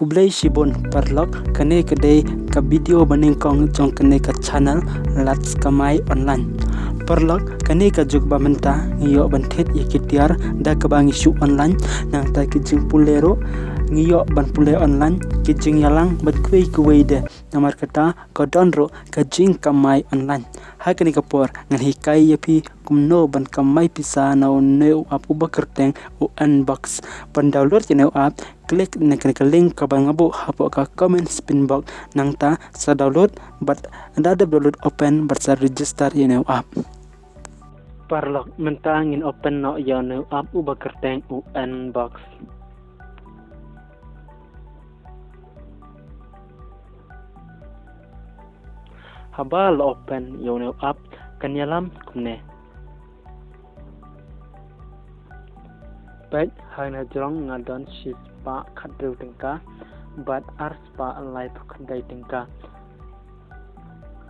kublai shibon parlok kane kedai ka video baning kong jong kane ka channel Let's Kamai Online. Parlok kane ka jugba menta ngiyo bantet yakitiar da kabang isu online nang ta kijing pulero ngiyo ban pule online kijing yalang bat kuai de namar kata kodonro kajing kamai online hakani kapor ngan hikai yapi kumno ban kamai pisa na neu apu bakerteng u unbox ban download neu app klik na link kabang abu hapo ka comment spin box nang ta sa download but anda download open but sa register neu app parlok mentangin open no neu app u bakerteng u unbox habal open neu app kanyalam kumne baik hana jong ngadon shispa khadru tengka but arspa live khandai tengka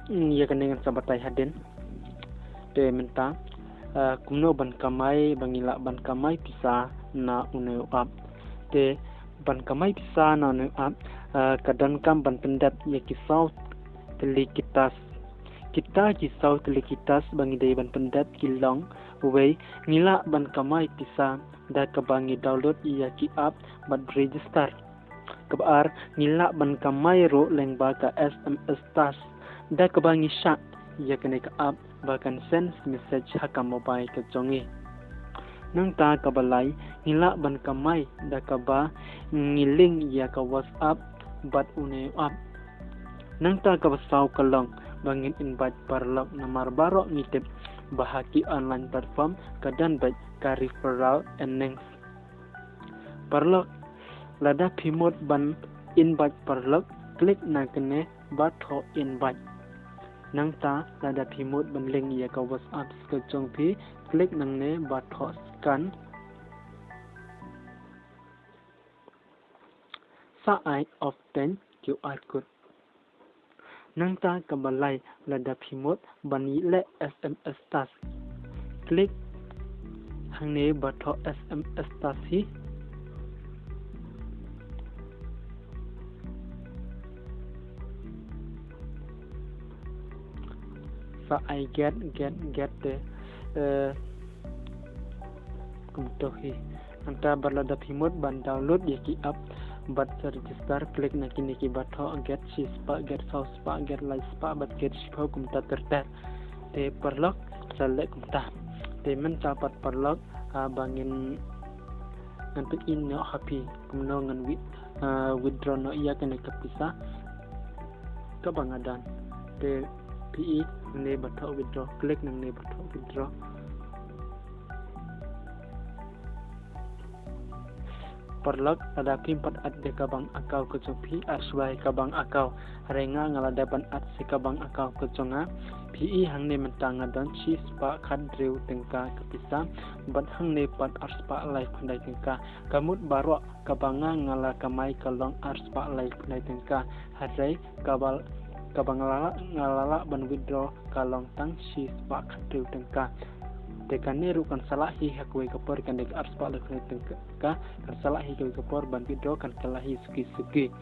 ya keningan sabatai hadin de menta kumno ban kamai bangila ban kamai pisa na uneu app de ban kamai pisa na uneu app kadang kam ban pendat ya kisau telikitas kita kisau telikitas bangi dai ban pendat kilong wei ngila ban kamai pisa da kabangi download iya ki app ban register kabar ngila ban kamai ro lengba ka SMS tas da kabangi syak ya kene ka app bahkan send message haka mobile ke jongi nang ta kabalai ngila ban kamai da kaba ngiling ya ka WhatsApp bat une app nang ta kabasau kalong bangin invite parlok namar barok ngitip bahaki online platform kadan baik ka referral earnings parlok lada pimot ban invite parlok klik na kene batho invite nang ta lada pimot ban link ya ka WhatsApp ke jong pi klik nang ne batho scan sa I of 10 QR code nang ta kabalai lada pimot bani le SMS tas klik hangne batho SMS tas hi sa I get the kumtohi anta berlada pimot ban download yaki app but register klik na kini ki batho get shispa get sauspa get laispa but get shpo kumta terter te perlok selek kumta te men dapat perlok bangin ngantuk in no happy kumno ngan withdraw no iya kena kepisa ke bangadan te PE ne batho withdraw klik nang ne batho withdraw perlok ada pimpat at de kabang akau ke copi arswai kabang akau renga ngalada ban at se kabang akau ke conga PE hang ne mentang adan chi spa khadreu tengka kepisa bat hang ne pat arspa live pandai tengka kamut barok kabanga ngala kamai kalong arspa live pandai tengka hadai kabang ngalala ban withdraw kalong tang chi spa khadreu tengka dekane rukan salahi hakwe kapor kan dek arspa le tengka kan salahi hakwe kapor ban withdraw kan kalahi suki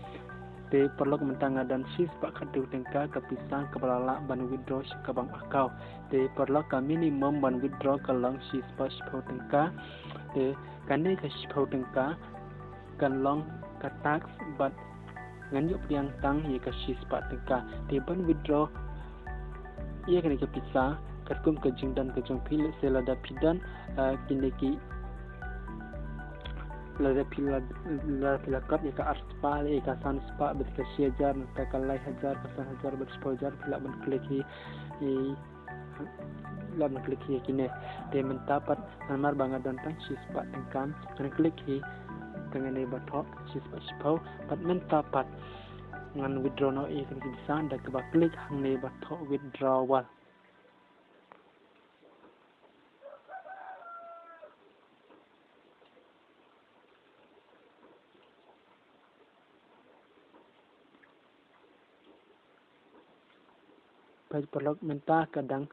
te perlu mentang dan sis pak kadu tengka kepisang kepala ban withdraw kabang akau te perlu ka minimum ban withdraw kalong sis pas tengka te kane ka sipau tengka kan long ka tax but nganjuk yang tang ye ka sis pak tengka te ban withdraw ye kane kepisang kerkum kejing dan kejong pil selada pidan kineki lada pilakap ya ka arspa ya ka sanspa betka siajar ta kalai hajar kasan hajar berspojar pilak ban kliki lam kliki kine te mentapat namar bangadan tang sispa tengkam kan kliki tengene batho sispa spau pat mentapat ngan withdraw no e kan bisa anda ke klik hangne batho withdrawal baik perlu menta kadang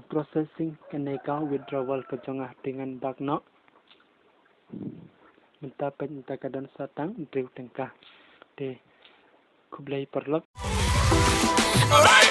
processing keneka withdrawal ke jongah dengan bagno Mentapet kadan satang driu tengkah. Te kublai perlok. Alright.